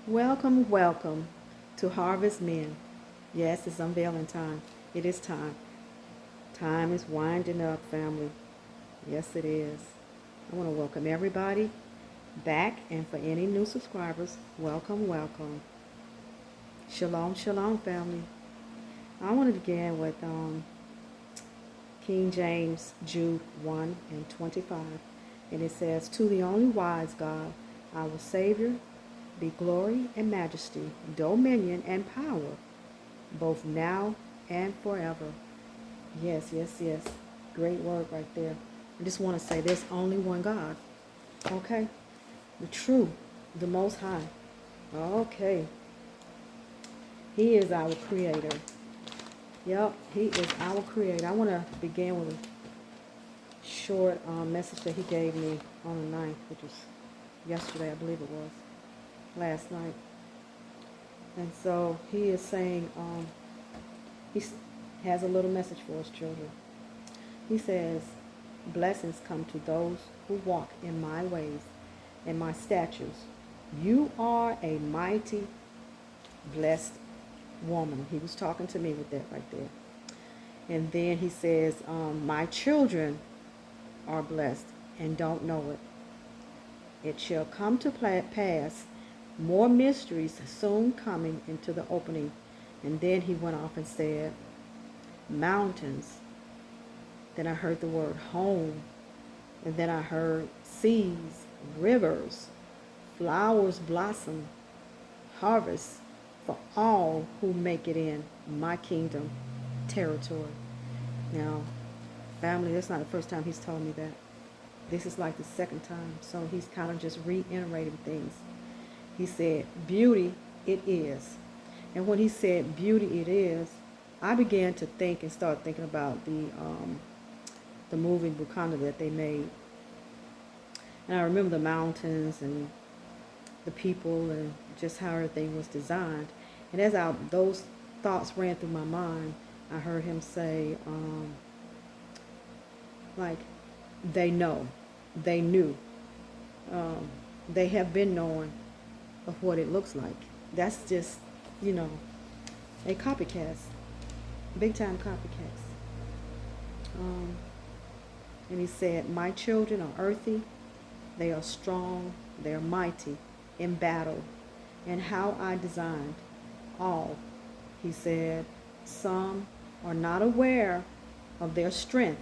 Welcome, welcome to Harvest Men. Yes, it's unveiling time. It is time. Time is winding up, family. Yes, it is. I want to welcome everybody back, and for any new subscribers, welcome, welcome. Shalom, shalom, family. I want to begin with King James, Jude 1 and 25. And it says, "To the only wise God, our Savior, be glory and majesty, dominion and power, both now and forever." Yes, yes, yes. Great word right there. I just want to say there's only one God. Okay? The true, the most high. Okay. He is our creator. Yep, he is our creator. I want to begin with a short message that he gave me on the ninth, which was yesterday, I believe it was, last night. And so he is saying, he has a little message for his children. He says, "Blessings come to those who walk in my ways and my statutes. You are a mighty, blessed woman." He was talking to me with that right there. And then he says, "My children are blessed and don't know it. It shall come to pass, more mysteries soon coming into the opening." And then he went off and said, "Mountains." Then I heard the word home. And then I heard seas, rivers, flowers blossom, harvest for all who make it in my kingdom territory. Now, family, that's not the first time he's told me that. This is like the second time. So he's kind of just reiterating things. He said, "Beauty it is." And when he said beauty it is, I began to think and start thinking about the movie Wakanda that they made. And I remember the mountains and the people and just how everything was designed. And as those thoughts ran through my mind, I heard him say, like, they know, they knew, they have been knowing of what it looks like. That's just, you know, they copycats, big time copycats. And he said, "My children are earthy, they are strong, they are mighty in battle, and how I designed all." He said, "Some are not aware of their strength.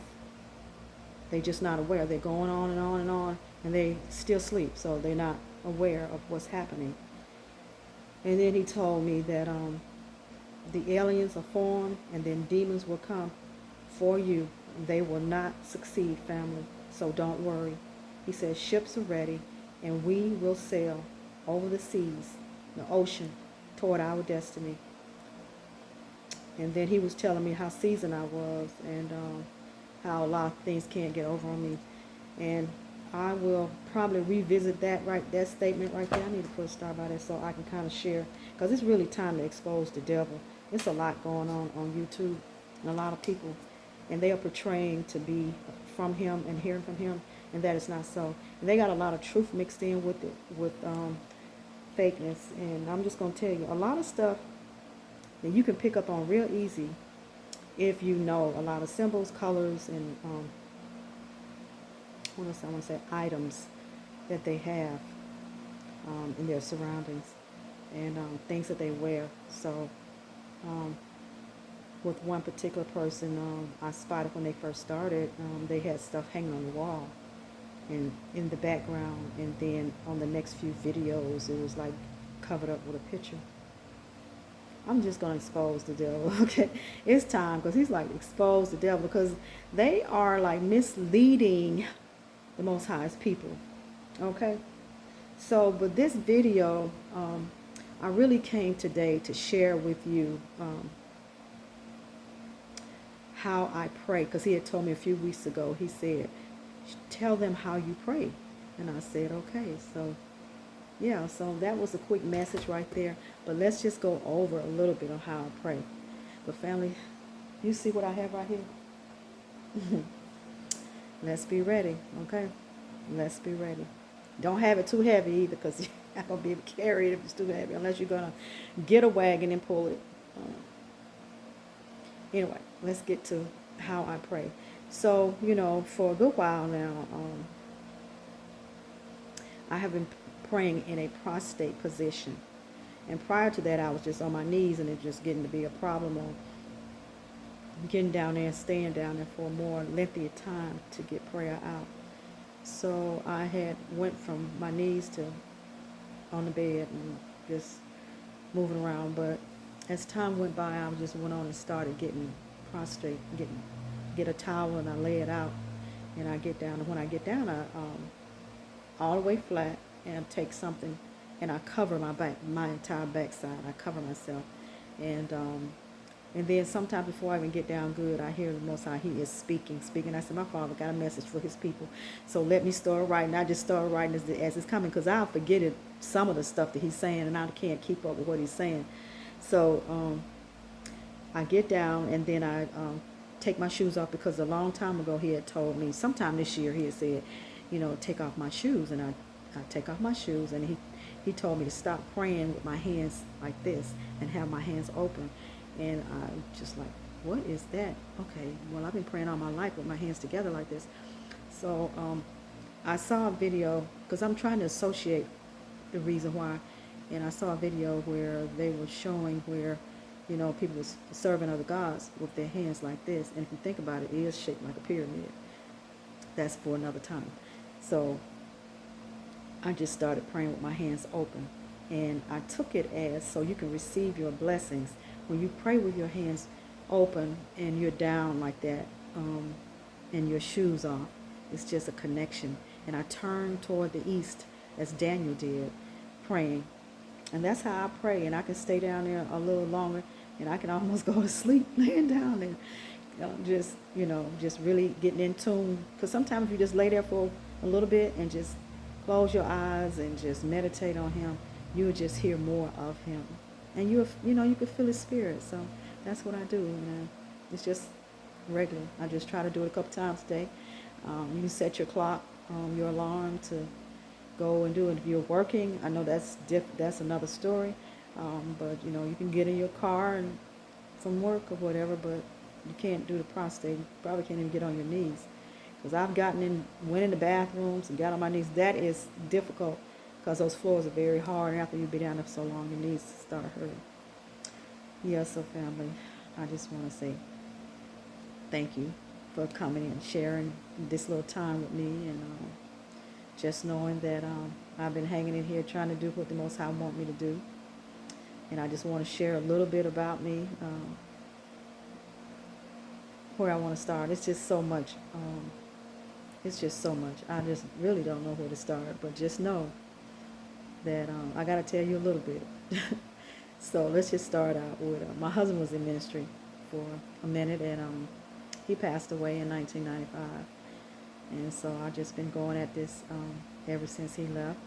They're just not aware. They're going on and on and on, and they still sleep, so they're not aware of what's happening." And then he told me that the aliens are formed, and then demons will come for you. They will not succeed, family, so don't worry. He says, "Ships are ready, and we will sail over the seas, the ocean, toward our destiny." And then he was telling me how seasoned I was, and how a lot of things can't get over on me. And I will probably revisit that statement right there. I need to put a star by that so I can kind of share, because it's really time to expose the devil. It's a lot going on YouTube, and a lot of people, and they are portraying to be from him and hearing from him, and that is not so. And they got a lot of truth mixed in with it, with fakeness. And I'm just going to tell you, a lot of stuff that you can pick up on real easy if you know a lot of symbols, colors, and what else I want to say, items that they have in their surroundings, and things that they wear. So um, with one particular person, I spotted when they first started, they had stuff hanging on the wall and in the background, and then on the next few videos it was like covered up with a picture. I'm just going to expose the devil. Okay, it's time, because he's like, expose the devil, because they are like misleading the Most High's people. Okay, so but this video, I really came today to share with you how I pray, because he had told me a few weeks ago. He said, "Tell them how you pray," and I said, "Okay." So yeah, so that was a quick message right there. But let's just go over a little bit on how I pray. But family, you see what I have right here? Let's be ready, okay? Let's be ready. Don't have it too heavy either, because Not going to be able to carry it if it's too heavy unless you're going to get a wagon and pull it. Um, anyway, let's get to how I pray. So, for a good while now, I have been praying in a prostrate position. And prior to that, I was just on my knees, and it just getting to be a problem of getting down there and staying down there for a more lengthy time to get prayer out. So I had went from my knees to on the bed and just moving around. But as time went by, I just went on and started getting prostrate, get a towel and I lay it out, and I get down. And when I get down, I all the way flat, and I take something and I cover my back, my entire backside. I cover myself, and and then sometime before I even get down good, I hear the Most High, He is speaking. I said, my Father got a message for His people. So let me start writing. I just start writing as it's coming, because I'll forget it, some of the stuff that He's saying, and I can't keep up with what He's saying. So I get down, and then I take my shoes off, because a long time ago He had told me, sometime this year He had said, take off my shoes. And I take off my shoes, and he told me to stop praying with my hands like this and have my hands open. And I just like, what is that? Okay, well, I've been praying all my life with my hands together like this. So I saw a video, because I'm trying to associate the reason why. And I saw a video where they were showing where, people was serving other gods with their hands like this. And if you think about it, it is shaped like a pyramid. That's for another time. So I just started praying with my hands open. And I took it as, so you can receive your blessings. When you pray with your hands open and you're down like that, and your shoes off, it's just a connection. And I turned toward the east as Daniel did, praying. And that's how I pray. And I can stay down there a little longer, and I can almost go to sleep laying down there. Just really getting in tune. Because sometimes if you just lay there for a little bit and just close your eyes and just meditate on Him, you'll just hear more of Him. And you can feel His Spirit. So that's what I do. And it's just regular. I just try to do it a couple times a day. You can set your clock, your alarm to go and do it. If you're working, I know that's another story. But you can get in your car and from work or whatever, but you can't do the prostrate. You probably can't even get on your knees. Because I've went in the bathrooms and got on my knees. That is difficult, because those floors are very hard. And after you've been down there so long, your knees start hurting. Yeah, so family, I just want to say thank you for coming and sharing this little time with me. And just knowing that I've been hanging in here trying to do what the Most High want me to do. And I just want to share a little bit about me, where I want to start. It's just so much. It's just so much. I just really don't know where to start. But just know that I got to tell you a little bit. So let's just start out with my husband was in ministry for a minute, and he passed away in 1995. And so I've just been going at this ever since he left.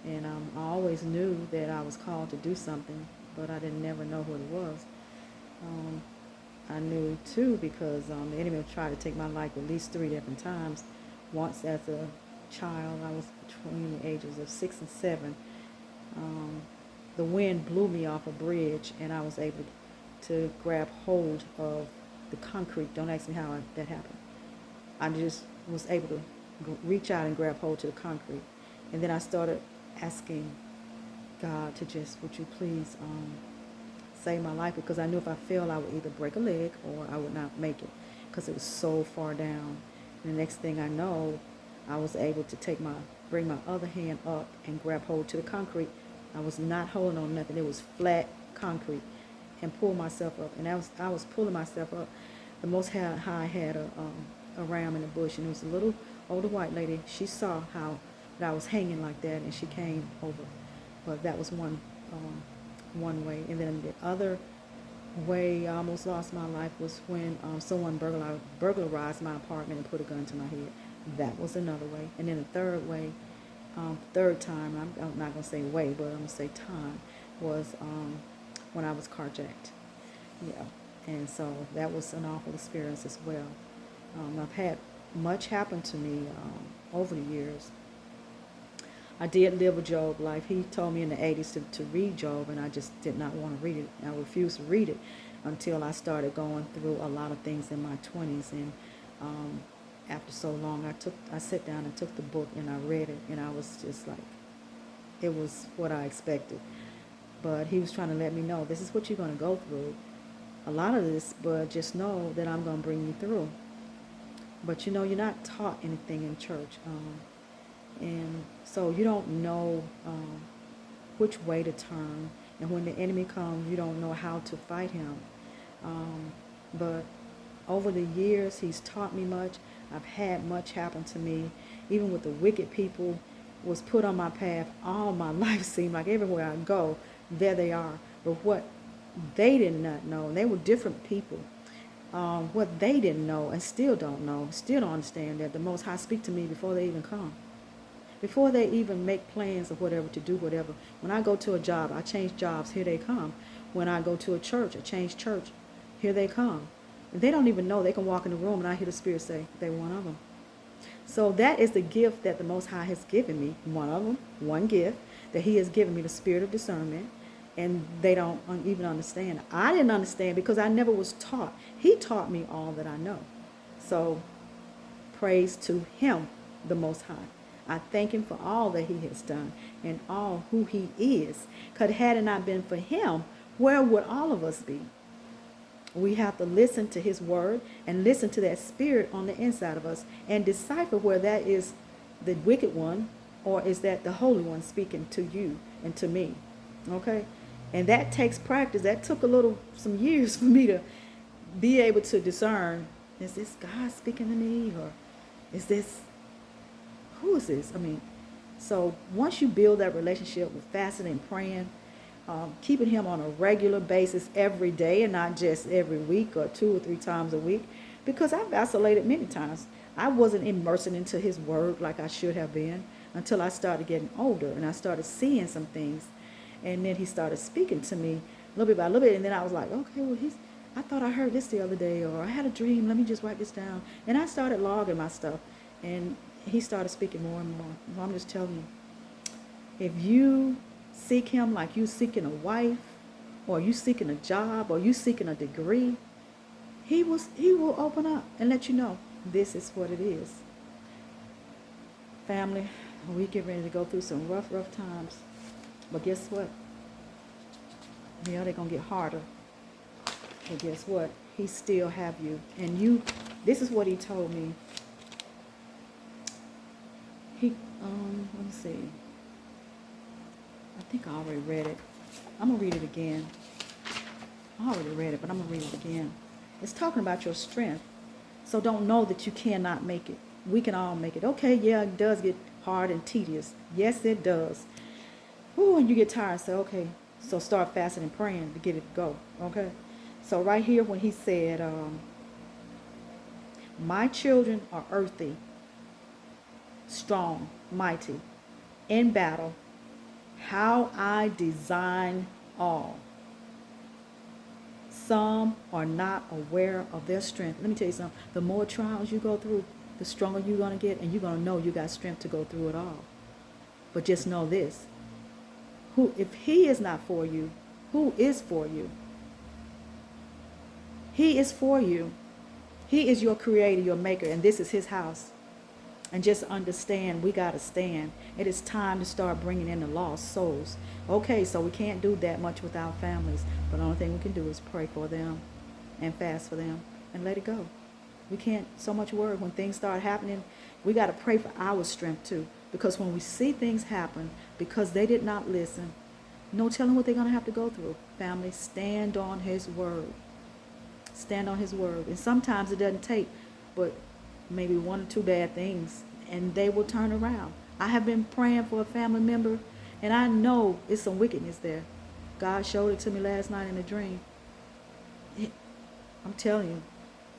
And I always knew that I was called to do something, but I didn't never know what it was. I knew too, because the enemy tried to take my life at least 3 different times. Once as a child, I was between the ages of 6 and 7. The wind blew me off a bridge, and I was able to grab hold of the concrete. Don't ask me how that happened. I just was able to reach out and grab hold to the concrete. And then I started asking God to just, would you please save my life? Because I knew if I fell, I would either break a leg or I would not make it, because it was so far down. And the next thing I know, I was able to bring my other hand up and grab hold to the concrete. I was not holding on nothing. It was flat concrete, and pull myself up. And I was pulling myself up. The Most High had a ram in the bush, and it was a little older white lady. She saw that I was hanging like that, and she came over. But that was one way. And then the other way I almost lost my life was when someone burglarized my apartment and put a gun to my head. That was another way. And then the third time, I'm not going to say way, but I'm going to say time, was when I was carjacked. Yeah. And so that was an awful experience as well. I've had much happen to me over the years. I did live a Job life. He told me in the 80s to read Job, and I just did not want to read it. I refused to read it until I started going through a lot of things in my 20s. And um, after so long, I sat down and took the book and I read it, and I was just like, it was what I expected. But he was trying to let me know, this is what you're going to go through. A lot of this, but just know that I'm going to bring you through. But you know, you're not taught anything in church. And so you don't know which way to turn. And when the enemy comes, you don't know how to fight him. But over the years, he's taught me much. I've had much happen to me. Even with the wicked people was put on my path all my life, seemed like everywhere I go, there they are. But what they did not know, and they were different people, what they didn't know and still don't know, still don't understand, that the Most High speak to me before they even come. Before they even make plans of whatever to do, whatever. When I go to a job, I change jobs, here they come. When I go to a church, I change church, here they come. And they don't even know. They can walk in the room and I hear the Spirit say, they're one of them. So that is the gift that the Most High has given me. One of them, one gift, that he has given me, the spirit of discernment. And they don't even understand. I didn't understand because I never was taught. He taught me all that I know. So praise to him, the Most High. I thank him for all that he has done and all who he is. Because had it not been for him, where would all of us be? We have to listen to his word and listen to that spirit on the inside of us and decipher where that is the wicked one or is that the Holy One speaking to you and to me. Okay? And that takes practice. That took some years for me to be able to discern, is this God speaking to me, or is this, who is this? So once you build that relationship with fasting and praying, keeping him on a regular basis every day and not just every week or 2 or 3 times a week, because I vacillated many times. I wasn't immersing into his word like I should have been until I started getting older and I started seeing some things. And then he started speaking to me little bit by little bit. And then I was like, okay, well, I thought I heard this the other day, or I had a dream. Let me just write this down. And I started logging my stuff. And he started speaking more and more. So I'm just telling you, if you seek him like you seeking a wife, or you seeking a job, or you seeking a degree, he will open up and let you know this is what it is. Family, we get ready to go through some rough times. But guess what? Yeah, they're going to get harder. But guess what? He still have you. And this is what he told me. Let me see. I think I already read it. I'm going to read it again. I already read it, but I'm going to read it again. It's talking about your strength. So don't know that you cannot make it. We can all make it. Okay, yeah, it does get hard and tedious. Yes, it does. Ooh, and you get tired, say, okay, so start fasting and praying to get it to go, okay? So right here when he said, my children are earthy, strong, mighty, in battle, how I design all. Some are not aware of their strength. Let me tell you something. The more trials you go through, the stronger you're going to get, and you're going to know you got strength to go through it all. But just know this. If he is not for you, who is for you? He is for you. He is your creator, your maker, and this is his house. And just understand, we got to stand. It is time to start bringing in the lost souls. Okay, so we can't do that much with our families, but the only thing we can do is pray for them and fast for them and let it go. We can't so much worry. When things start happening, we got to pray for our strength too. Because when we see things happen, because they did not listen, no telling what they're going to have to go through. Family, stand on his word. Stand on his word. And sometimes it doesn't take but maybe 1 or 2 bad things, and they will turn around. I have been praying for a family member, and I know it's some wickedness there. God showed it to me last night in a dream. I'm telling you,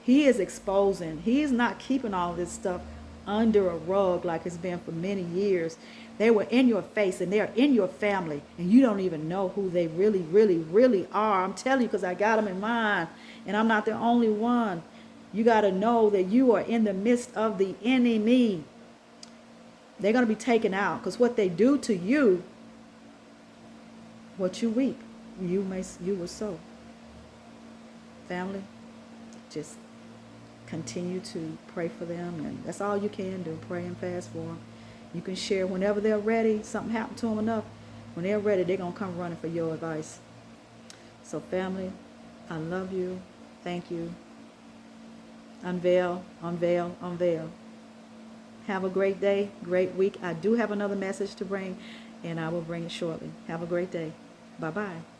he is exposing. He is not keeping all this stuff under a rug like it's been for many years. They were in your face and they're in your family and you don't even know who they really are. I'm telling you, because I got them in mind and I'm not the only one. You got to know that you are in the midst of the enemy. They're going to be taken out, because what they do to you, what you reap, you will sow. Family, just continue to pray for them, and that's all you can do. Pray and fast for them. You can share whenever they're ready. Something happened to them enough, when they're ready, they're going to come running for your advice. So family, I love you. Thank you. Unveil, unveil, unveil. Have a great day, great week. I do have another message to bring, and I will bring it shortly. Have a great day. Bye-bye.